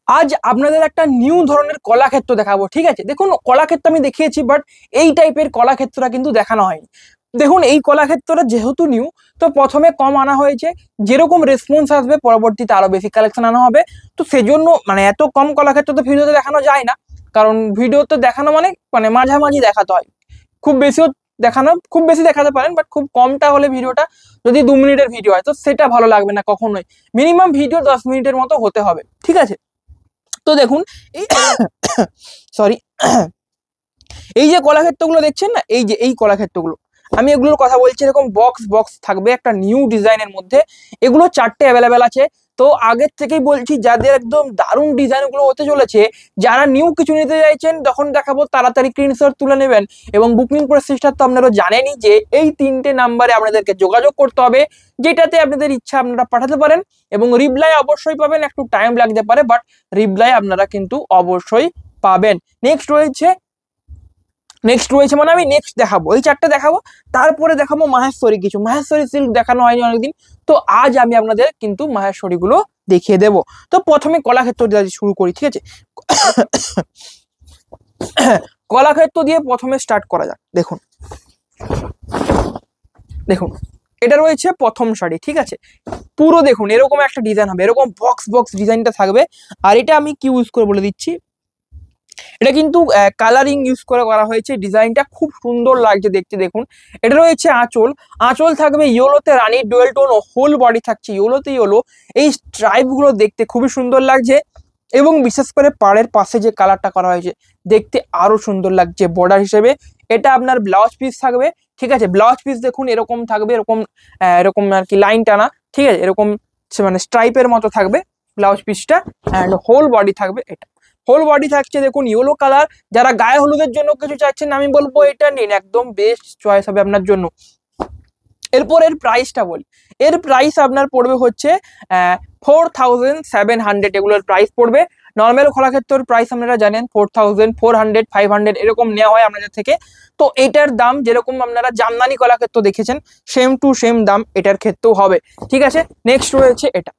আজ আপনাদের একটা নিউ ধরনের কলাক্ষেত্র দেখাবো। ঠিক আছে, দেখুন কলাক্ষেত্র আমি দেখিয়েছি, বাট এই টাইপের কলাক্ষেত্রটা কিন্তু দেখানো হয়নি। দেখুন এই কলাক্ষেত্রটা যেহেতু নিউ, তো প্রথমে কম আনা হয়েছে, যেরকম রেসপন্স আসবে পরবর্তীতে আরো বেশি কালেকশন আনা হবে। তো সেজন্য মানে এত কম কলাক্ষেত্র তো ভিডিওতে দেখানো যায় না, কারণ ভিডিওতে দেখানো মানে মানে মাঝামাঝি দেখাতে হয়। খুব বেশিও দেখানো, খুব বেশি দেখাতে পারেন, বাট খুব কমটা হলে ভিডিওটা, যদি 2 মিনিটের ভিডিও হয় তো সেটা ভালো লাগবে না কখনোই। মিনিমাম ভিডিও 10 মিনিটের মতো হতে হবে, ঠিক আছে। তো দেখুন এই সরি এই যে কলাক্ষেত্রগুলো দেখছেন না, এই যে এই কলাক্ষেত্রগুলো, আমি এগুলোর কথা বলছি। এরকম বক্স বক্স থাকবে একটা নিউ ডিজাইনের মধ্যে, এগুলো 4টে অ্যাভেলেবেল আছে। তো আগের থেকেই বলছি, যাদের একদম দারুণ ডিজাইনগুলো হতে চলেছে, যারা নিউ কিছু নিতে চাইছেন তখন দেখাবো, তাড়াতাড়ি স্ক্রিনশট তুলে নেবেন। এবং বুকিং প্রসেসটা তো আপনারা জানেনই যে এই 3টে নাম্বারে আপনাদেরকে যোগাযোগ করতে হবে, যেটাতে আপনাদের ইচ্ছা আপনারা পাঠাতে পারেন। এবং রিপ্লাই অবশ্যই পাবেন, একটু টাইম লাগতে পারে, বাট রিপ্লাই আপনারা কিন্তু অবশ্যই পাবেন। নেক্সট রয়েছে মানে আমি নেক্সট দেখাবো, এই 4টে দেখাবো, তারপরে দেখাবো মাহেশ্বরী। কিছু মাহেশ্বরী সিল্ক দেখানো হয়নি অনেকদিন, তো আজ আমি আপনাদের কিন্তু মাহেশ্বরী গুলো দেখিয়ে দেবো। তো প্রথমে কলাক্ষেত্র দিয়ে শুরু করি, ঠিক আছে। কলাক্ষেত্র দিয়ে প্রথমে স্টার্ট করা যাক। দেখুন দেখুন এটা রয়েছে প্রথম শাড়ি, ঠিক আছে। পুরো দেখুন এরকম একটা ডিজাইন হবে, এরকম বক্স বক্স ডিজাইনটা থাকবে। আর এটা আমি কি ইউজ করে বলে দিচ্ছি, এটা কিন্তু কালারিং ইউজ করে করা হয়েছে, ডিজাইনটা খুব সুন্দর লাগছে দেখতে। দেখুন এটা রয়েছে আঁচল, আঁচল থাকবে ইয়েলোতে রানী ডুয়েল টোন, হোল বডি থাকছে ইয়েলোতে ইয়েলো। এই স্ট্রাইপ গুলো দেখতে খুবই সুন্দর লাগছে, এবং বিশেষ করে পাড়ের পাশে যে কালারটা করা হয়েছে দেখতে আরো সুন্দর লাগছে বর্ডার হিসেবে। এটা আপনার ব্লাউজ পিস থাকবে, ঠিক আছে। ব্লাউজ পিস দেখুন এরকম থাকবে, এরকম এরকম আর কি লাইন টানা, ঠিক আছে, এরকম মানে স্ট্রাইপের মতো থাকবে ব্লাউজ পিসটা। অ্যান্ড হোল বডি থাকবে, এটা হোল বডি থাকছে দেখুন ইয়েলো কালার। যারা গায়ে হলুদের জন্য কিছু চাইছেন, আমি বলবো এটা নিন, একদম বেস্ট চয়েস হবে আপনার জন্য। এরপর এর প্রাইসটা বলি, এর প্রাইস আপনার পড়বে হচ্ছে 4700, এগুলোর প্রাইস পড়বে। নর্মাল কলাক্ষেত্রের প্রাইস আপনারা জানেন 4400, 500 এরকম নেওয়া হয় আপনাদের থেকে। তো এটার দাম যেরকম আপনারা জামদানি কলাক্ষেত্র দেখেছেন, সেম টু সেম দাম এটার ক্ষেত্রেও হবে, ঠিক আছে। নেক্সট রয়েছে এটা,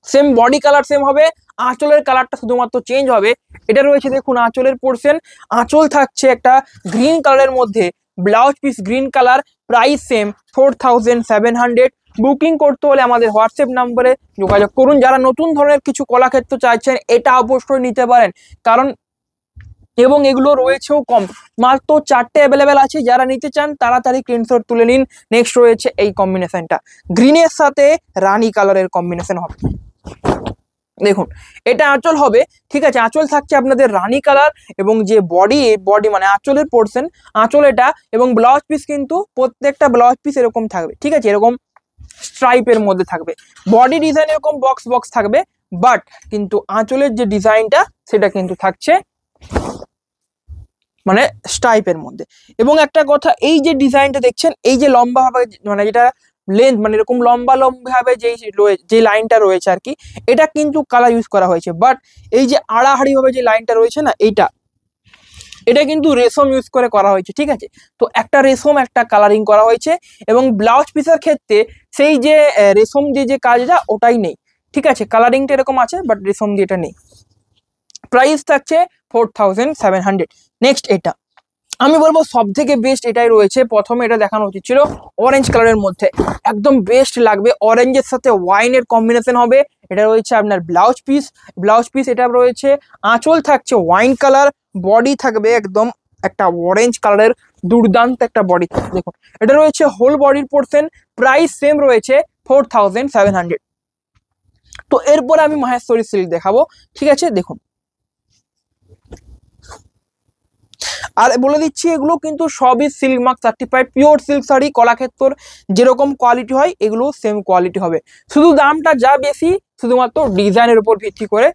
সেম বডি কালার সেম হবে, আঁচলের কালারটা শুধুমাত্র চেঞ্জ হবে। এটা রয়েছে দেখুন আঁচলের পোর্শন, আঁচল থাকছে একটা গ্রিন কালারের মধ্যে, blouse piece green colour, price same 4700। Booking করতে হলে আমাদের হোয়াটসঅ্যাপ নাম্বারে যোগাযোগ করুন। যারা নতুন ধরনের কিছু কলাক্ষেত্র চাইছেন এটা অবশ্যই নিতে পারেন, কারণ এবং এগুলো রয়েছেও কম, মাত্র 4টে অ্যাভেলেবেল আছে। যারা নিতে চান তাড়াতাড়ি স্ক্রিনশট তুলে নিন। নেক্সট রয়েছে এই কম্বিনেশনটা, গ্রিনের সাথে রানী কালারের কম্বিনেশন হবে। দেখুন এটা আঁচল হবে, ঠিক আছে, আঁচল থাকছে আপনাদের রানী কালার, এবং যে বডি বডি মানে আঁচলের পোর্শন, আঁচল এটা, এবং ব্লাউজ পিস কিন্তু প্রত্যেকটা ব্লাউজ পিস এরকম থাকবে, ঠিক আছে, এরকম স্ট্রাইপের মধ্যে থাকবে। বডি ডিজাইন এরকম বক্স বক্স থাকবে, বাট কিন্তু আঁচলের যে ডিজাইনটা সেটা কিন্তু থাকছে মানে স্ট্রাইপের মধ্যে। এবং একটা কথা, এই যে ডিজাইনটা দেখছেন, এই যে লম্বা ভাবে মানে যেটা লেন্থ মানে এরকম লম্বা লম্বা ভাবে যে লাইনটা রয়েছে আর কি, এটা কিন্তু কালার ইউজ করা হয়েছে। বাট এই যে আড়াহাড়ি ভাবে যে লাইনটা রয়েছে না, এটা কিন্তু রেশম ইউজ করে করা হয়েছে, ঠিক আছে। তো একটা রেশম একটা কালারিং করা হয়েছে, এবং ব্লাউজ পিসের ক্ষেত্রে সেই যে রেশম দিয়ে যে কাজটা ওটাই নেই, ঠিক আছে। কালারিংটা এরকম আছে, বাট রেশম দিয়ে এটা নেই। প্রাইস থাকছে 4700। নেক্সট এটা আমি বলবো সব থেকে বেস্ট এটাই রয়েছে। প্রথমে এটা দেখানো উচিত ছিল অরেঞ্জ কালারের মধ্যে, একদম বেস্ট লাগবে, অরেঞ্জের সাথে ওয়াইনের কম্বিনেশন হবে। এটা রয়েছে আপনার ব্লাউজ পিস এটা রয়েছে, আঁচল থাকছে ওয়াইন কালার, বডি থাকবে একদম একটা অরেঞ্জ কালারের দুর্দান্ত একটা বডি থাকবে। দেখুন এটা রয়েছে হোল বডির পোর্শন, প্রাইস সেম রয়েছে 4700। তো এরপরে আমি মাহেশ্বরী সিল্ক দেখাবো, ঠিক আছে। দেখুন আর বলে দিচ্ছি এগুলো কিন্তু সবই silk mark certified pure silk sari. কলাক্ষেত্রর যেরকম কোয়ালিটি হয় এগুলো সেম কোয়ালিটি হবে, শুধু দামটা যা বেশি শুধুমাত্র ডিজাইনের উপর ভিত্তি করে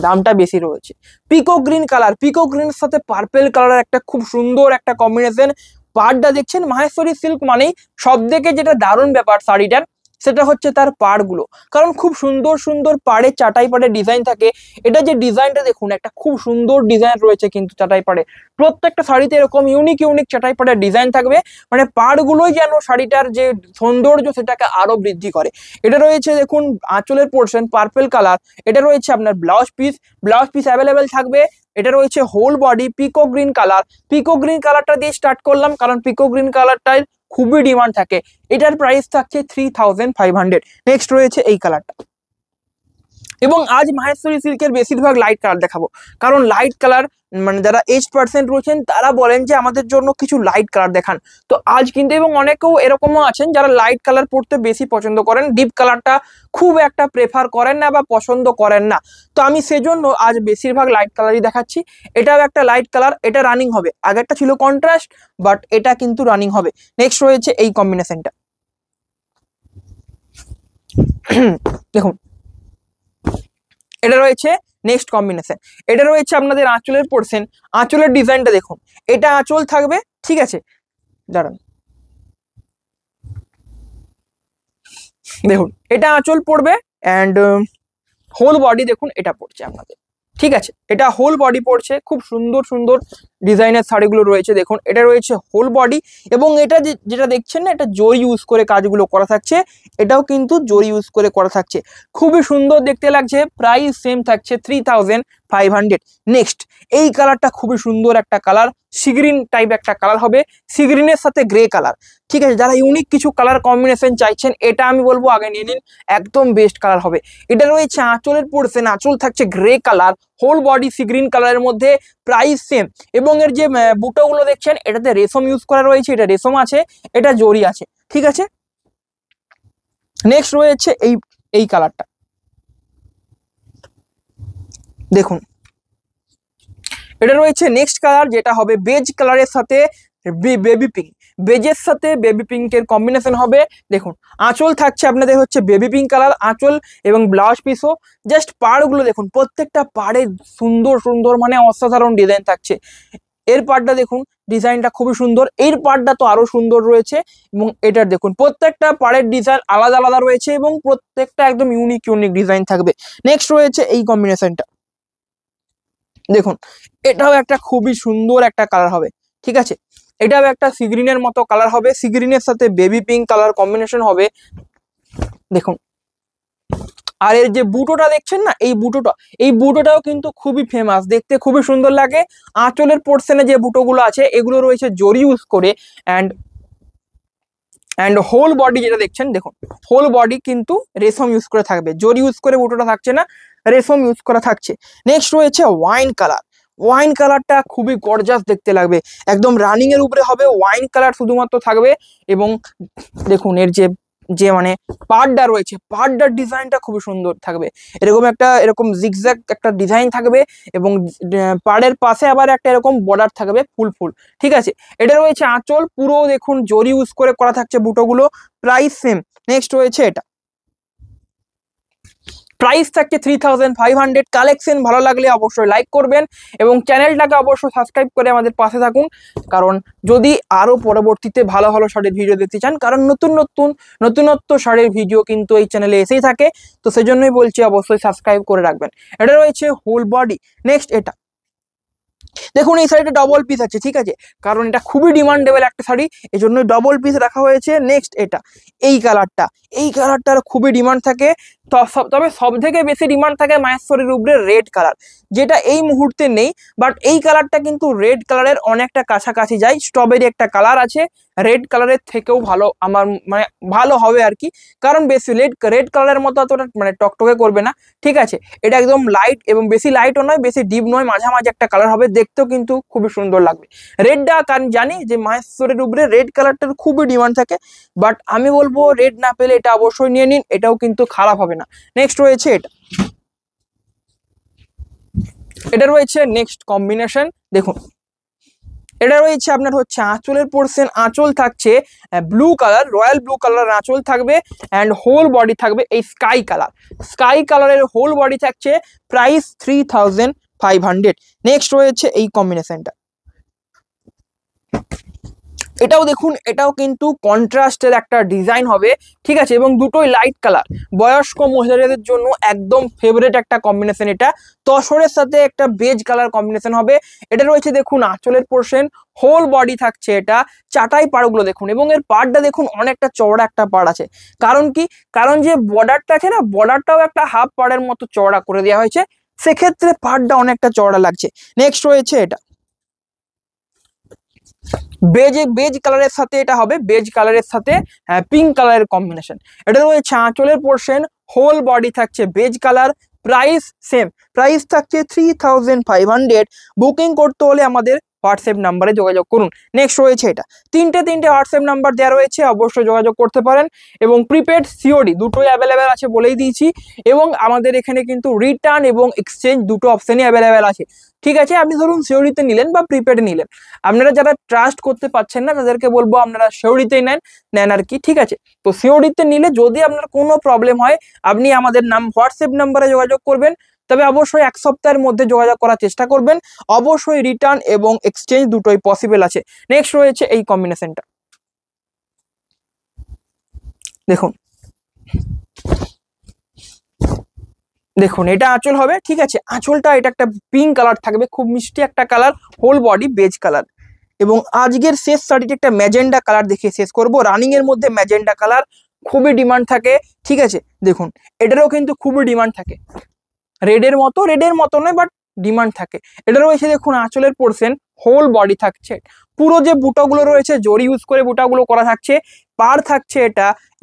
দামটা বেশি রয়েছে। পিকো গ্রিন কালার, পিকো গ্রিনের সাথে পার্পেল কালারের একটা খুব সুন্দর একটা কম্বিনেশন। পাড়টা দেখছেন মাহেশ্বরী সিল্ক মানেই সব থেকে যেটা দারুণ ব্যাপার শাড়িটার, সেটা হচ্ছে তার পাড়গুলো, কারণ খুব সুন্দর সুন্দর পাড়ে চাটাই পাড়ে ডিজাইন থাকে। এটা যে ডিজাইনটা দেখুন, একটা খুব সুন্দর ডিজাইন রয়েছে কিন্তু চাটাই পাড়ে, প্রত্যেকটা শাড়িতে এরকম ইউনিক ইউনিক চাটাই পাড়ের ডিজাইন থাকবে, মানে পাড়গুলোই যেন শাড়িটার যে সৌন্দর্য সেটাকে আরো বৃদ্ধি করে। এটা রয়েছে দেখুন আঁচলের পোর্শন পার্পল কালার, এটা রয়েছে আপনার ব্লাউজ পিস অ্যাভেলেবেল থাকবে। এটা রয়েছে হোল বডি পিকো গ্রিন কালার, পিকো গ্রিন কালারটা দিয়ে স্টার্ট করলাম কারণ পিকো গ্রিন কালারটাই খুবই ডিমান্ড থাকে। এটার প্রাইস থাকছে 3500। নেক্সট রয়েছে এই কালারটা, এবং আজ মাহেশ্বরী সিল্কের বেশিরভাগ লাইট কালার দেখাবো, কারণ লাইট কালার মানে যারা এজ পার্সেন্ট রয়েছেন তারা বলেন যে আমাদের জন্য কিছু লাইট কালার দেখান। তো আজ কিন্তু, এবং অনেকেও এরকমও আছেন যারা লাইট কালার পড়তে বেশি পছন্দ করেন, ডিপ কালারটা খুব একটা প্রেফার করেন না বা পছন্দ করেন না। তো আমি সেজন্য আজ বেশিরভাগ লাইট কালারই দেখাচ্ছি। এটাও একটা লাইট কালার, এটা রানিং হবে, আগেরটা ছিল কন্ট্রাস্ট বাট এটা কিন্তু রানিং হবে। নেক্সট রয়েছে এই কম্বিনেশনটা দেখুন, এটা রয়েছে নেক্সট কম্বিনেশন। এটা রয়েছে আপনাদের আঁচলের পোর্শন, আঁচলের ডিজাইনটা দেখুন, এটা আঁচল থাকবে, ঠিক আছে, দাঁড়ান দেখুন এটা আঁচল পড়বে অ্যান্ড হোল বডি দেখুন এটা পড়ছে আপনাদের, ঠিক আছে, এটা হোল বডি পড়ছে, খুব সুন্দর সুন্দর ডিজাইনের শাড়িগুলো রয়েছে দেখুন। এটা রয়েছে হোল বডি, এবং এটা যেটা দেখছেন না, এটা জরি ইউজ করে কাজগুলো করা থাকছে, এটাও কিন্তু জরি ইউজ করে করা থাকছে, খুবই সুন্দর দেখতে লাগছে। প্রাইস সেম থাকছে 3500। নেক্সট এই কালারটা খুবই সুন্দর একটা কালার, সিগ্রিন টাইপ একটা কালার হবে, সিগ্রিনের সাথে গ্রে কালার, ঠিক আছে। যারা ইউনিক কিছু কালার কম্বিনেশন চাইছেন এটা আমি বলবো আগে নিয়ে নিন, একদম বেস্ট কালার হবে। এটা রয়েছে আঁচলের পোর্শন, আঁচল থাকছে grey colour, whole body sea green কালারের মধ্যে, প্রাইস সেম। এবং এর যে বুটোগুলো দেখছেন এটাতে রেশম ইউজ করা রয়েছে, এটা রেশম আছে, এটা জরি আছে, ঠিক আছে। নেক্সট রয়েছে এই কালারটা দেখুন, এটা রয়েছে নেক্সট কালার, যেটা হবে বেজ কালারের সাথে বেবি পিঙ্ক, বেজের সাথে বেবি পিঙ্কের কম্বিনেশন হবে। দেখুন আঁচল থাকছে আপনাদের হচ্ছে বেবি পিঙ্ক কালার আঁচল, এবং ব্লাউজ পিসও, জাস্ট পাড়গুলো দেখুন, প্রত্যেকটা পাড়ে সুন্দর সুন্দর মানে অসাধারণ ডিজাইন থাকছে। এর পাড়টা দেখুন, ডিজাইনটা খুবই সুন্দর, এর পাড়টা তো আরো সুন্দর রয়েছে, এবং এটার দেখুন প্রত্যেকটা পাড়ের ডিজাইন আলাদা আলাদা রয়েছে, এবং প্রত্যেকটা একদম ইউনিক ইউনিক ডিজাইন থাকবে। নেক্সট রয়েছে এই কম্বিনেশনটা দেখুন, এটাও একটা খুবই সুন্দর একটা কালার হবে, ঠিক আছে, এটাও একটা সিগ্রিনের মতো কালার হবে, সিগ্রিনের সাথে বেবি পিঙ্ক কালার কম্বিনেশন হবে দেখুন। আর এর যে বুটোটা দেখছেন না, এই বুটোটাও কিন্তু খুবই ফেমাস, দেখতে খুবই সুন্দর লাগে। আঁচলের পোর্শনে যে বুটোগুলো আছে এগুলো রয়েছে জরি ইউজ করে, অ্যান্ড হোল বডি যেটা দেখছেন দেখুন, হোল বডি কিন্তু রেশম ইউজ করে থাকবে, জরি ইউজ করে বুটোটা থাকছে না, রেশম ইউজ করা থাকছে। নেক্সট রয়েছে ওয়াইন কালার, ওয়াইন কালারটা খুবই গর্জাস দেখতে লাগবে, একদম রানিং এর উপরে হবে, ওয়াইন কালার শুধুমাত্র থাকবে। এবং দেখুন এর যে মানে পাড়টা রয়েছে, পাড়টার ডিজাইনটা খুবই সুন্দর থাকবে, এরকম জিগজ্যাগ একটা ডিজাইন থাকবে, এবং পাড়ের পাশে আবার একটা এরকম বর্ডার থাকবে ফুল ফুল, ঠিক আছে। এটা রয়েছে আঁচল, পুরো দেখুন জরি ইউজ করে করা থাকছে বুটোগুলো, প্রাইস সেম। নেক্সট রয়েছে এটা, প্রাইস থাকছে 3500। কালেকশন ভালো লাগলে অবশ্যই লাইক করবেন, এবং চ্যানেলটাকে অবশ্যই সাবস্ক্রাইব করে আমাদের পাশে থাকুন, কারণ যদি আরো পরবর্তীতে ভালো ভালো শাড়ির ভিডিও দেখতে চান, কারণ নতুনত্ব শাড়ির ভিডিও কিন্তু এই চ্যানেলে এসেই থাকে, তো সেজন্যই বলছি অবশ্যই সাবস্ক্রাইব করে রাখবেন। এটা রয়েছে হোল বডি। নেক্সট এটা দেখুন, এই শাড়িটা ডবল পিস আছে, ঠিক আছে, কারণ এটা খুবই ডিমান্ডেবল একটা শাড়ি, এই জন্য ডবল পিস রাখা হয়েছে। নেক্সট এটা এই কালারটার খুবই ডিমান্ড থাকে, তবে সব থেকে বেশি ডিমান্ড থাকে মাহেশ্বরীর উপরে রেড কালার, যেটা এই মুহূর্তে নেই, বাট এই কালারটা কিন্তু রেড কালারের অনেকটা কাছাকাছি যায়, স্ট্রবেরি একটা কালার আছে, রেড কালারের থেকেও ভালো আমার মানে ভালো হবে আর কি, কারণ বেশি রেড কালারের মতো অতটা মানে টকটকে করবে না, ঠিক আছে। এটা একদম লাইট, এবং বেশি লাইটও নয় বেশি ডিপ নয়, মাঝামাঝি একটা কালার হবে, দেখতেও কিন্তু খুবই সুন্দর লাগবে। রেডটা কারণ জানি যে মাহেশ্বরের উপরে রেড কালারটার খুবই ডিমান্ড থাকে, বাট আমি বলবো রেড না পেলে এটা অবশ্যই নিয়ে নিন, এটাও কিন্তু খারাপ হবে না। নেক্সট রয়েছে এটা রয়েছে নেক্সট কম্বিনেশন দেখুন, এটা রয়েছে আপনার হচ্ছে আঁচলের পোর্শন, আঁচল থাকছে blue colour, royal blue colour আঁচল থাকবে, অ্যান্ড হোল বডি থাকবে এই স্কাই কালারের হোল বডি থাকছে, প্রাইস 3500। নেক্সট রয়েছে এই কম্বিনেশনটা এটাও দেখুন, এটাও কিন্তু কন্ট্রাস্টের একটা ডিজাইন হবে, ঠিক আছে, এবং দুটোই লাইট কালার। বয়স্ক মহিলাদের জন্য একদম ফেভারিট একটা কম্বিনেশন এটা। তসরের সাথে একটা বেজ কালার কম্বিনেশন হবে। এটা রয়েছে দেখুন আঁচলের পোর্শন, হোল বডি থাকছে এটা। চাটাই পাড়গুলো দেখুন, এবং এর পাড়টা দেখুন অনেকটা চওড়া একটা পাড় আছে। কারণ কি, কারণ যে বর্ডারটা আছে না, বর্ডারটাও একটা হাফ পাড়ের মতো চওড়া করে দেওয়া হয়েছে, সেক্ষেত্রে পাড়টা অনেকটা চওড়া লাগছে। নেক্সট রয়েছে এটা বেজ কালারের সাথে, এটা হবে বেজ কালারের সাথে পিঙ্ক কালারের কম্বিনেশন। এটা রয়েছে আঁচলের পোর্শন, হোল বডি থাকছে beige colour. Price same, price থাকছে 3500। বুকিং করতে হলে আমাদের হোয়াটসঅ্যাপ নাম্বারে যোগাযোগ করুন। নেক্সট রয়েছে এটা, তিনটে হোয়াটসঅ্যাপ নাম্বার দেওয়া রয়েছে, অবশ্যই যোগাযোগ করতে পারেন। এবং প্রিপেড সিওডি দুটোই অ্যাভেলেবেল আছে বলেই দিয়েছি। এবং আমাদের এখানে কিন্তু রিটার্ন এবং এক্সচেঞ্জ দুটো অপশনই অ্যাভেলেবেল আছে, ঠিক আছে। আপনি ধরুন সিওডিতে নিলেন বা প্রিপেডে নিলেন, আপনারা যারা ট্রাস্ট করতে পারছেন না তাদেরকে বলবো আপনারা সিওডিতেই নেন আর কি, ঠিক আছে। তো সিওডিতে নিলে যদি আপনার কোনো প্রবলেম হয়, আপনি আমাদের হোয়াটসঅ্যাপ নাম্বারে যোগাযোগ করবেন, তবে অবশ্যই 1 সপ্তাহের মধ্যে যোগাযোগ করার চেষ্টা করবেন। অবশ্যই রিটার্ন এবং এক্সচেঞ্জ দুটোই পসিবল আছে। নেক্সট রয়েছে এই কম্বিনেশনটা, দেখুন দেখুন এটা আঁচল হবে, ঠিক আছে। আঁচলটা এটা একটা পিঙ্ক কালার থাকবে, খুব মিষ্টি একটা colour, whole body beige colour. এবং আজকের শেষ শাড়িটি একটা ম্যাজেন্ডা কালার দেখিয়ে শেষ করব। রানিং এর মধ্যে ম্যাজেন্ডা কালার খুবই ডিমান্ড থাকে, ঠিক আছে। দেখুন এটারও কিন্তু খুবই ডিমান্ড থাকে, রেডের মতো নয়, বাট ডিমান্ড থাকে। এটা রয়েছে দেখুন আঁচলের পোর্শন, হোল বডি থাকছে, পুরো যে বুটাগুলো রয়েছে জরি ইউজ করে বুটাগুলো করা থাকছে। পাড় থাকছে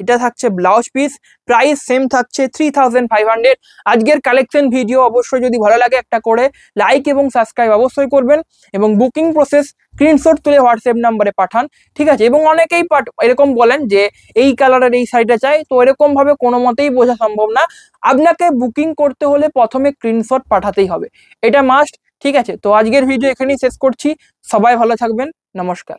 এটা থাকছে ব্লাউজ পিস। প্রাইস সেম থাকছে 3500। আজকের কালেকশন ভিডিও অবশ্যই যদি ভালো লাগে একটা করে লাইক এবং সাবস্ক্রাইব অবশ্যই করবেন। এবং বুকিং প্রসেস স্ক্রিনশট তুলে হোয়াটসঅ্যাপ নাম্বারে পাঠান, ঠিক আছে। এবং অনেকেই এরকম বলেন যে এই কালারের এই শাড়িটা চাই, তো এরকম ভাবে কোনো মতেই বোঝা সম্ভব না। আপনাকে বুকিং করতে হলে প্রথমে স্ক্রিনশট পাঠাতেই হবে, এটা মাস্ট, ঠিক আছে। তো আজকের ভিডিও এখানেই শেষ করছি। সবাই ভালো থাকবেন, নমস্কার।